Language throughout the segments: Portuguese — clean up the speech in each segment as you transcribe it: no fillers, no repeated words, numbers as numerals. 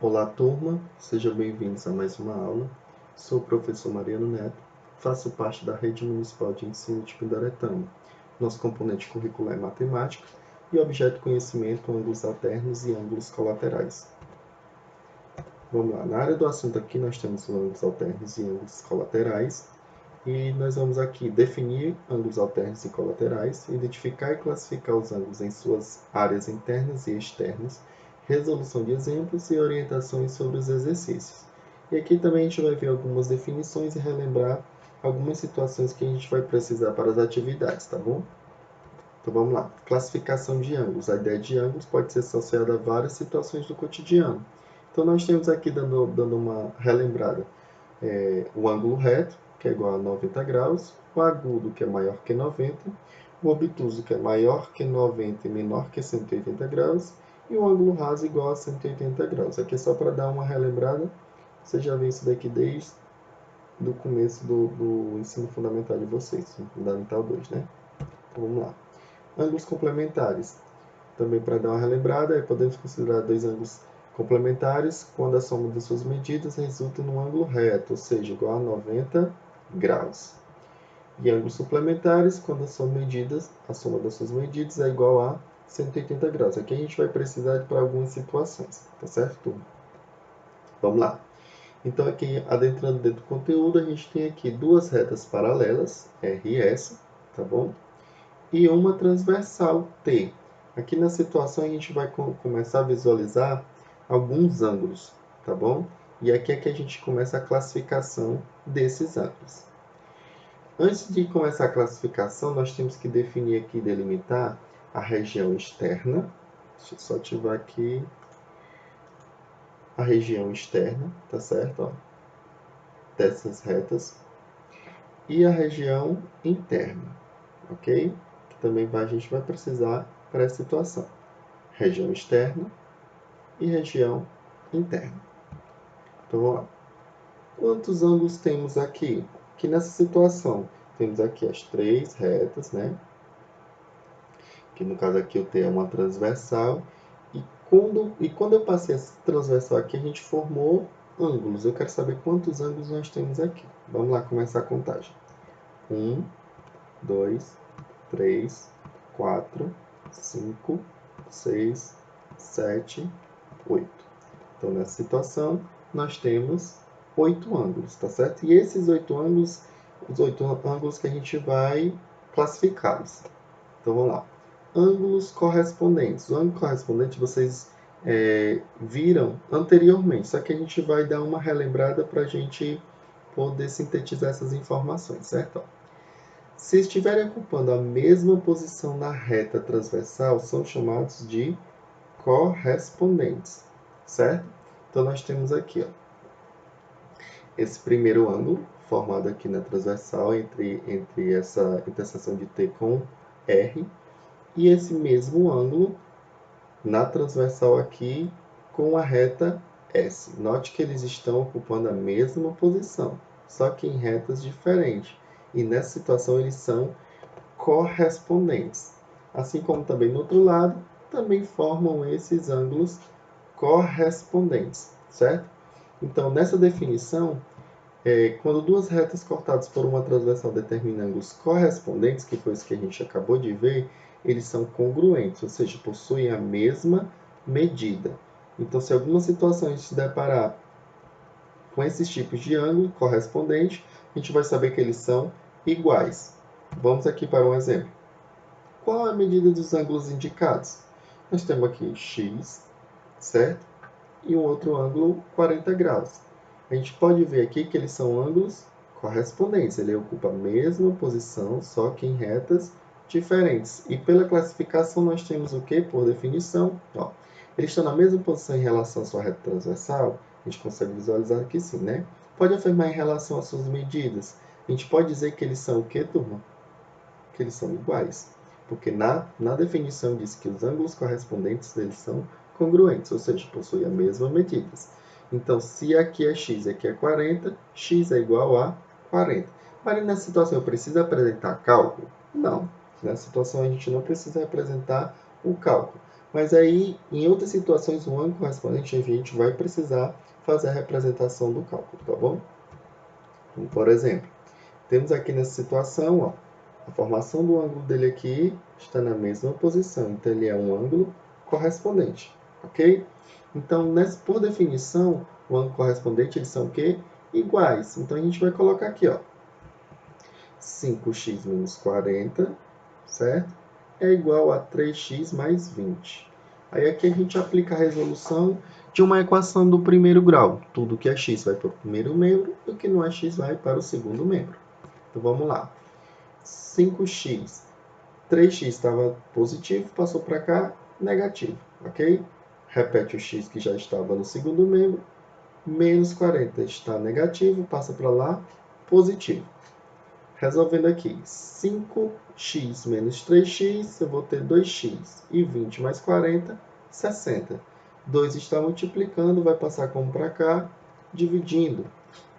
Olá, turma, sejam bem-vindos a mais uma aula. Sou o professor Mariano Neto, faço parte da Rede Municipal de Ensino de Pindaretama. Nosso componente curricular é matemática e objeto de conhecimento ângulos alternos e ângulos colaterais. Vamos lá, na área do assunto aqui nós temos os ângulos alternos e ângulos colaterais. E nós vamos aqui definir ângulos alternos e colaterais, identificar e classificar os ângulos em suas áreas internas e externas, resolução de exemplos e orientações sobre os exercícios. E aqui também a gente vai ver algumas definições e relembrar algumas situações que a gente vai precisar para as atividades, tá bom? Então vamos lá. Classificação de ângulos. A ideia de ângulos pode ser associada a várias situações do cotidiano. Então nós temos aqui, dando uma relembrada, o ângulo reto, que é igual a 90 graus, o agudo, que é maior que 90, o obtuso, que é maior que 90 e menor que 180 graus, e o ângulo raso igual a 180 graus. Aqui é só para dar uma relembrada, você já viu isso daqui desde o começo do ensino fundamental de vocês, Fundamental 2, né? Então vamos lá. Ângulos complementares. Também para dar uma relembrada, podemos considerar dois ângulos complementares quando a soma de suas medidas resulta num ângulo reto, ou seja, igual a 90 graus. E ângulos suplementares quando a soma das suas medidas é igual a 180 graus. Aqui a gente vai precisar para algumas situações, tá certo, turma? Vamos lá. Então, aqui, adentrando dentro do conteúdo, a gente tem aqui duas retas paralelas, R e S, tá bom? E uma transversal, T. Aqui na situação a gente vai começar a visualizar alguns ângulos, tá bom? E aqui é que a gente começa a classificação desses ângulos. Antes de começar a classificação, nós temos que definir aqui, delimitar a região externa. Deixa eu só ativar aqui a região externa, tá certo? Ó, dessas retas. E a região interna, ok? Que também a gente vai precisar para essa situação. Região externa e região interna. Então, vamos lá. Quantos ângulos temos aqui? Que nessa situação, temos aqui as três retas, né? Que no caso aqui o T é uma transversal. E quando eu passei essa transversal aqui, a gente formou ângulos. Eu quero saber quantos ângulos nós temos aqui. Vamos lá começar a contagem. 1, 2, 3, 4, 5, 6, 7, 8. Então, nessa situação, nós temos 8 ângulos, tá certo? E esses 8 ângulos, os 8 ângulos que a gente vai classificá-los. Então, vamos lá. Ângulos correspondentes. O ângulo correspondente vocês viram anteriormente, só que a gente vai dar uma relembrada para a gente poder sintetizar essas informações, certo? Se estiverem ocupando a mesma posição na reta transversal, são chamados de correspondentes, certo? Então, nós temos aqui, ó, esse primeiro ângulo, formado aqui na transversal entre essa interseção de T com R, e esse mesmo ângulo na transversal aqui com a reta S. Note que eles estão ocupando a mesma posição, só que em retas diferentes. E nessa situação eles são correspondentes. Assim como também no outro lado, também formam esses ângulos correspondentes, certo? Então, nessa definição, quando duas retas cortadas por uma transversal determinam ângulos correspondentes, que foi isso que a gente acabou de ver, eles são congruentes, ou seja, possuem a mesma medida. Então, se alguma situação a gente se deparar com esses tipos de ângulo correspondente, a gente vai saber que eles são iguais. Vamos aqui para um exemplo. Qual a medida dos ângulos indicados? Nós temos aqui x, certo? E um outro ângulo 40 graus. A gente pode ver aqui que eles são ângulos correspondentes. Ele ocupa a mesma posição, só que em retas diferentes. E pela classificação nós temos o que? Por definição, ó, eles estão na mesma posição em relação à sua reta transversal. A gente consegue visualizar aqui sim, né? Pode afirmar em relação às suas medidas. A gente pode dizer que eles são o que, turma? Que eles são iguais. Porque na definição diz que os ângulos correspondentes eles são congruentes, ou seja, possuem a mesma medida. Então, se aqui é x e aqui é 40, x é igual a 40. Mas nessa situação eu preciso apresentar cálculo? Não. Nessa situação a gente não precisa representar o cálculo. Mas aí, em outras situações, o ângulo correspondente a gente vai precisar fazer a representação do cálculo, tá bom? Então, por exemplo, temos aqui nessa situação, ó, a formação do ângulo dele aqui está na mesma posição, então ele é um ângulo correspondente, ok? Então, por definição, o ângulo correspondente, eles são o quê? Iguais. Então, a gente vai colocar aqui, ó, 5x menos 40, certo? É igual a 3x mais 20. Aí aqui a gente aplica a resolução de uma equação do primeiro grau. Tudo que é x vai para o primeiro membro e o que não é x vai para o segundo membro. Então, vamos lá. 5x, 3x estava positivo, passou para cá, negativo, ok? Repete o x que já estava no segundo membro, menos 40 está negativo, passa para lá, positivo. Resolvendo aqui, 5x menos 3x, eu vou ter 2x, e 20 mais 40, 60. 2 está multiplicando, vai passar como para cá, dividindo.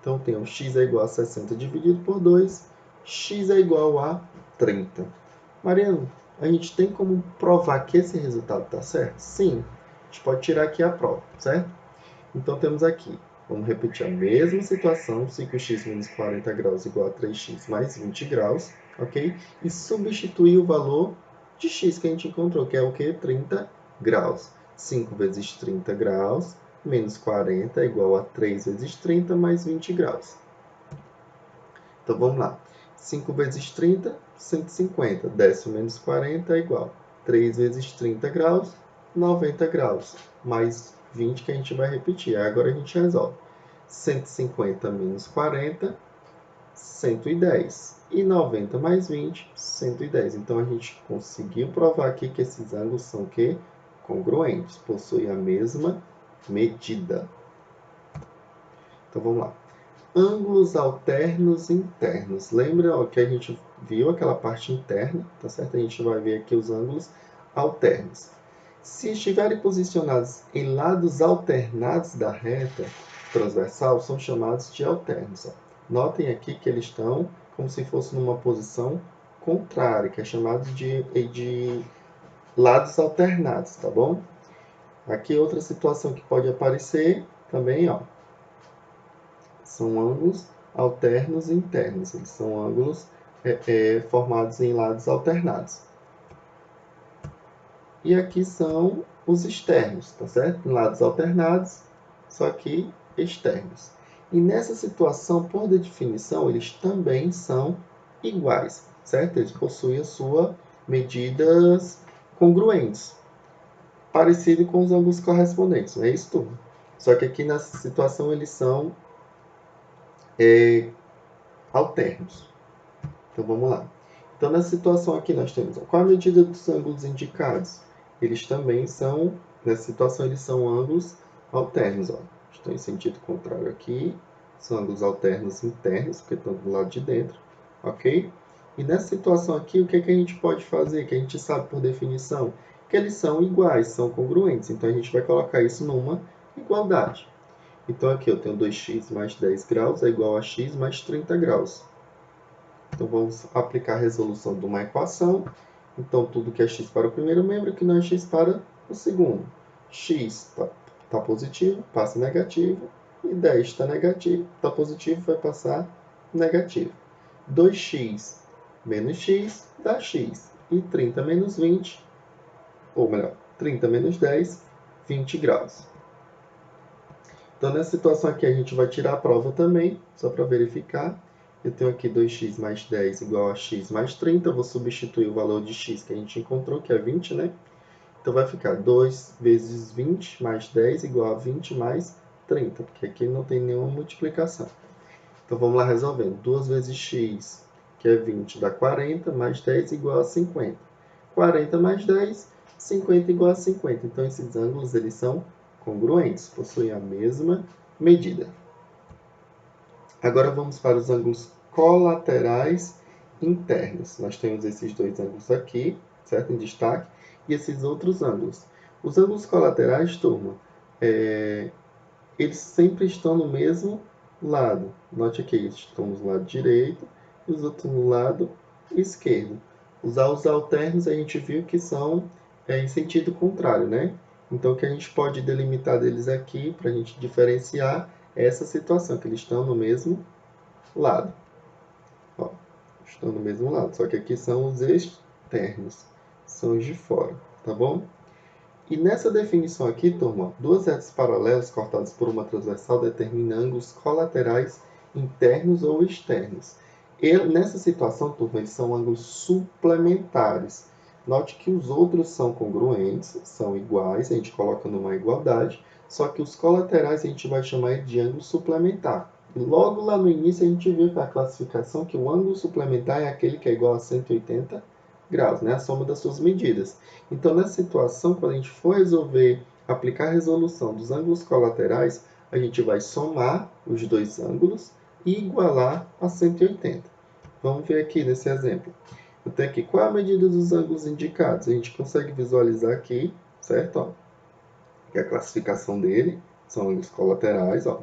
Então, temos x é igual a 60 dividido por 2, x é igual a 30. Mariano, a gente tem como provar que esse resultado está certo? Sim. A gente pode tirar aqui a prova, certo? Então, temos aqui, vamos repetir a mesma situação, 5x menos 40 graus igual a 3x mais 20 graus, ok? E substituir o valor de x que a gente encontrou, que é o quê? 30 graus. 5 vezes 30 graus menos 40 é igual a 3 vezes 30 mais 20 graus. Então, vamos lá. 5 vezes 30, 150. Décimo menos 40 é igual a 3 vezes 30 graus, 90 graus. Mais 20 que a gente vai repetir. Agora a gente resolve. 150 menos 40, 110. E 90 mais 20, 110. Então, a gente conseguiu provar aqui que esses ângulos são o quê? Congruentes. Possuem a mesma medida. Então, vamos lá. Ângulos alternos internos. Lembra que a gente viu aquela parte interna, tá certo? A gente vai ver aqui os ângulos alternos. Se estiverem posicionados em lados alternados da reta transversal, são chamados de alternos. Notem aqui que eles estão como se fosse numa posição contrária, que é chamado de lados alternados, tá bom? Aqui outra situação que pode aparecer também, ó, são ângulos alternos internos. Eles são ângulos formados em lados alternados. E aqui são os externos, tá certo? Lados alternados, só que externos. E nessa situação, por definição, eles também são iguais, certo? Eles possuem as suas medidas congruentes, parecido com os ângulos correspondentes, não é isso, turma? Só que aqui nessa situação eles são alternos. Então vamos lá. Então nessa situação aqui nós temos qual a medida dos ângulos indicados? Eles também são, nessa situação eles são ângulos alternos. Ó. Estão em sentido contrário aqui, são ângulos alternos internos, porque estão do lado de dentro, ok? E nessa situação aqui, o que, que a gente pode fazer, que a gente sabe por definição? Que eles são iguais, são congruentes. Então a gente vai colocar isso numa igualdade. Então aqui eu tenho 2x mais 10 graus é igual a x mais 30 graus. Então, vamos aplicar a resolução de uma equação. Então, tudo que é x para o primeiro membro, que não é x para o segundo. X está positivo, passa negativo. E 10 está negativo, está positivo, vai passar negativo. 2x menos x dá x. E 30 menos 20, ou melhor, 30 menos 10, 20 graus. Então, nessa situação aqui, a gente vai tirar a prova também, só para verificar. Eu tenho aqui 2x mais 10 igual a x mais 30. Eu vou substituir o valor de x que a gente encontrou, que é 20, né? Então, vai ficar 2 vezes 20 mais 10 igual a 20 mais 30, porque aqui não tem nenhuma multiplicação. Então, vamos lá resolvendo. 2 vezes x, que é 20, dá 40, mais 10 igual a 50. 40 mais 10, 50 igual a 50. Então, esses ângulos eles são congruentes, possuem a mesma medida. Agora vamos para os ângulos colaterais internos. Nós temos esses dois ângulos aqui, certo? Em destaque, e esses outros ângulos. Os ângulos colaterais, turma, eles sempre estão no mesmo lado. Note aqui, eles estão no lado direito e os outros no lado esquerdo. Os alternos a gente viu que são em sentido contrário, né? Então, o que a gente pode delimitar deles aqui, para a gente diferenciar, é essa situação, que eles estão no mesmo lado. Ó, estão no mesmo lado, só que aqui são os externos, são os de fora, tá bom? E nessa definição aqui, turma, duas retas paralelas cortadas por uma transversal determinam ângulos colaterais internos ou externos. E nessa situação, turma, eles são ângulos suplementares. Note que os outros são congruentes, são iguais, a gente coloca numa igualdade, só que os colaterais a gente vai chamar de ângulo suplementar. E logo lá no início a gente viu para a classificação que o ângulo suplementar é aquele que é igual a 180 graus, né? A soma das suas medidas. Então, nessa situação, quando a gente for resolver aplicar a resolução dos ângulos colaterais, a gente vai somar os dois ângulos e igualar a 180. Vamos ver aqui nesse exemplo. Eu tenho aqui qual é a medida dos ângulos indicados. A gente consegue visualizar aqui, certo? Ó, que é a classificação dele são ângulos colaterais, ó,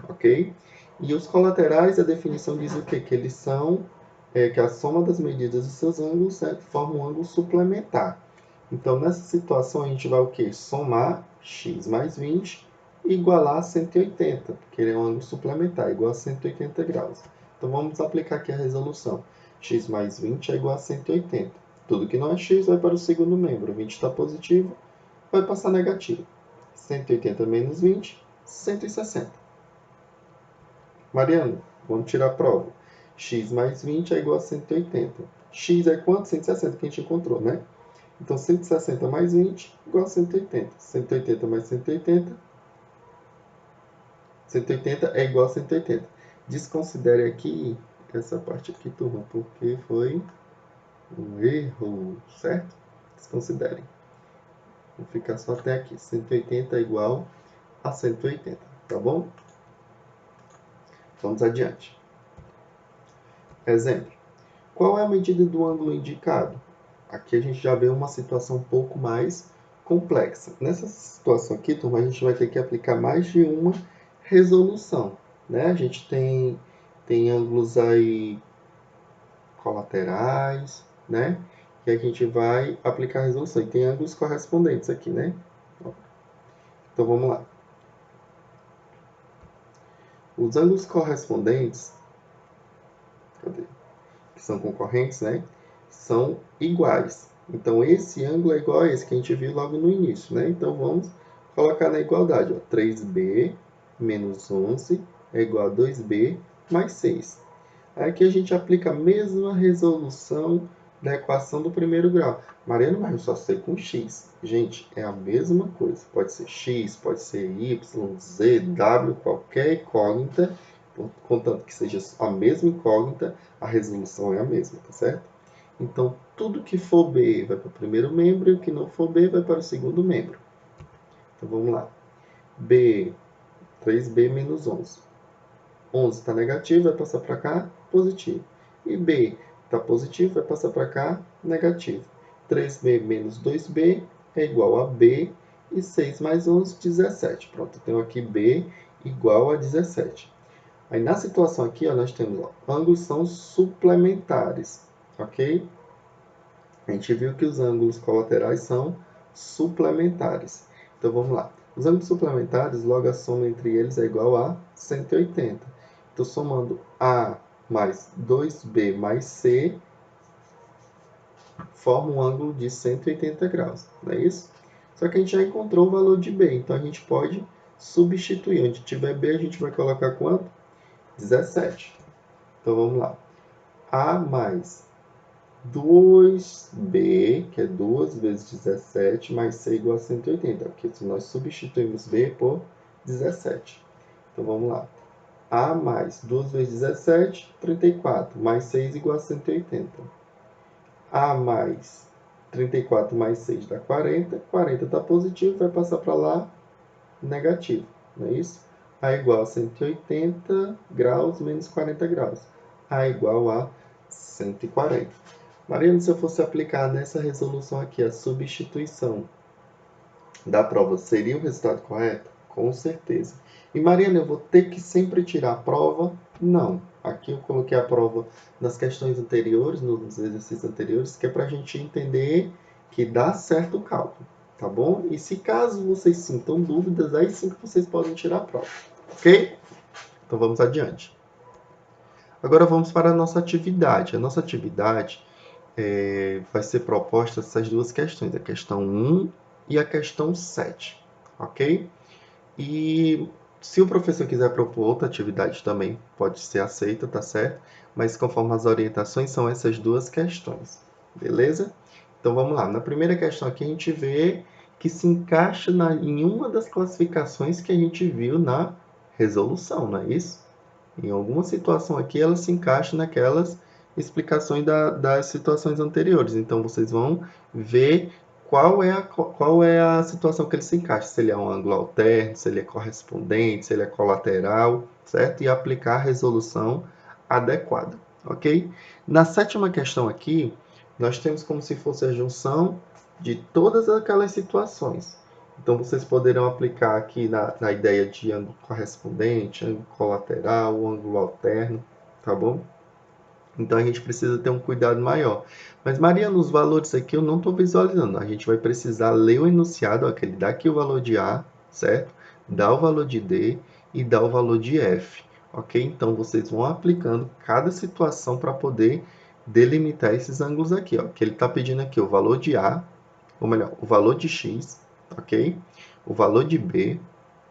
ok? E os colaterais, a definição diz o quê? Que eles são, que a soma das medidas dos seus ângulos, certo? Forma um ângulo suplementar. Então, nessa situação, a gente vai o quê? Somar x mais 20 e igualar a 180, porque ele é um ângulo suplementar, igual a 180 graus. Então, vamos aplicar aqui a resolução. X mais 20 é igual a 180. Tudo que não é x vai para o segundo membro. 20 está positivo, vai passar negativo. 180 menos 20, 160. Mariano, vamos tirar a prova. X mais 20 é igual a 180. X é quanto? 160 que a gente encontrou, né? Então, 160 mais 20 igual a 180. 180 mais 180. 180 é igual a 180. Desconsidere aqui essa parte aqui, turma, porque foi um erro, certo? Desconsiderem. Vou ficar só até aqui. 180 é igual a 180, tá bom? Vamos adiante. Exemplo. Qual é a medida do ângulo indicado? Aqui a gente já vê uma situação um pouco mais complexa. Nessa situação aqui, turma, a gente vai ter que aplicar mais de uma resolução, né? A gente tem ângulos aí colaterais, né? E a gente vai aplicar a resolução. E tem ângulos correspondentes aqui, né? Então, vamos lá. Os ângulos correspondentes, que são concorrentes, né? São iguais. Então, esse ângulo é igual a esse que a gente viu logo no início, né? Então, vamos colocar na igualdade, ó. 3b menos 11 é igual a 2b mais 6. Aqui a gente aplica a mesma resolução da equação do primeiro grau. Mariano, mas eu só sei com x. Gente, é a mesma coisa. Pode ser x, pode ser y, z, w, qualquer incógnita, contanto que seja a mesma incógnita, a resolução é a mesma, tá certo? Então, tudo que for b vai para o primeiro membro e o que não for b vai para o segundo membro. Então, vamos lá. b, 3b menos 11. 11 está negativo, vai passar para cá, positivo. E b está positivo, vai passar para cá, negativo. 3b menos 2b é igual a b, e 6 mais 11, 17. Pronto, eu tenho aqui b igual a 17. Aí, na situação aqui, ó, nós temos, ó, ângulos são suplementares, ok? A gente viu que os ângulos colaterais são suplementares. Então, vamos lá. Os ângulos suplementares, logo a soma entre eles é igual a 180. Então, somando A mais 2B mais C, forma um ângulo de 180 graus, não é isso? Só que a gente já encontrou o valor de B, então a gente pode substituir. Onde tiver B, a gente vai colocar quanto? 17. Então, vamos lá. A mais 2b, que é 2 vezes 17, mais c igual a 180, porque se nós substituímos b por 17. Então, vamos lá. A mais 2 vezes 17, 34, mais 6 igual a 180. A mais 34 mais 6 dá 40, 40 está positivo, vai passar para lá, negativo, não é isso? A igual a 180 graus menos 40 graus. A igual a 140. Mariana, se eu fosse aplicar nessa resolução aqui a substituição da prova, seria o resultado correto? Com certeza. E Mariana, eu vou ter que sempre tirar a prova? Não. Aqui eu coloquei a prova nas questões anteriores, nos exercícios anteriores, que é para a gente entender que dá certo o cálculo, tá bom? E se caso vocês sintam dúvidas, aí sim que vocês podem tirar a prova, ok? Então vamos adiante. Agora vamos para a nossa atividade. A nossa atividade vai ser proposta essas duas questões, a questão 1 e a questão 7, ok? E se o professor quiser propor outra atividade também, pode ser aceita, tá certo? Mas conforme as orientações, são essas duas questões, beleza? Então vamos lá. Na primeira questão aqui a gente vê que se encaixa em uma das classificações que a gente viu na resolução, não é isso? Em alguma situação aqui ela se encaixa naquelas explicações das situações anteriores. Então vocês vão ver qual é a situação que ele se encaixa, se ele é um ângulo alterno, se ele é correspondente, se ele é colateral, certo? E aplicar a resolução adequada, ok? Na sétima questão aqui, nós temos como se fosse a junção de todas aquelas situações. Então, vocês poderão aplicar aqui na ideia de ângulo correspondente, ângulo colateral, ângulo alterno, tá bom? Então, a gente precisa ter um cuidado maior. Mas, Maria, nos valores aqui eu não estou visualizando. A gente vai precisar ler o enunciado, ó, que ele dá aqui o valor de A, certo? Dá o valor de D e dá o valor de F, ok? Então, vocês vão aplicando cada situação para poder delimitar esses ângulos aqui, ó. Que ele está pedindo aqui o valor de A, ou melhor, o valor de X, ok? O valor de B,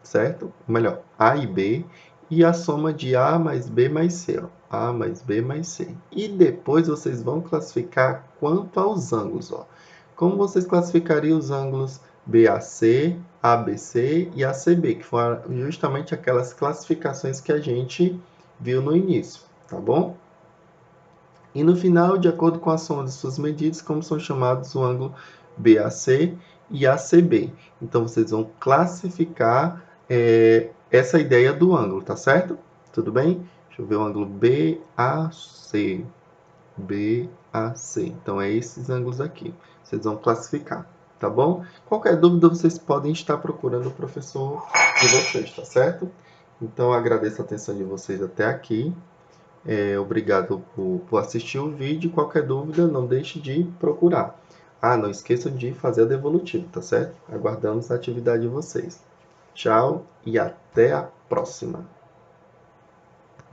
certo? Ou melhor, A e B, e a soma de A mais B mais C, ó. A mais B mais C. E depois vocês vão classificar quanto aos ângulos, ó. Como vocês classificariam os ângulos BAC, ABC e ACB, que foram justamente aquelas classificações que a gente viu no início, tá bom? E no final, de acordo com a soma de suas medidas, como são chamados o ângulo BAC e ACB. Então, vocês vão classificar essa ideia do ângulo, tá certo? Tudo bem? Deixa eu ver o ângulo BAC. BAC. Então, é esses ângulos aqui. Vocês vão classificar, tá bom? Qualquer dúvida, vocês podem estar procurando o professor de vocês, tá certo? Então, agradeço a atenção de vocês até aqui. Obrigado por assistir o vídeo. Qualquer dúvida, não deixe de procurar. Ah, não esqueçam de fazer a devolutiva, tá certo? Aguardamos a atividade de vocês. Tchau e até a próxima.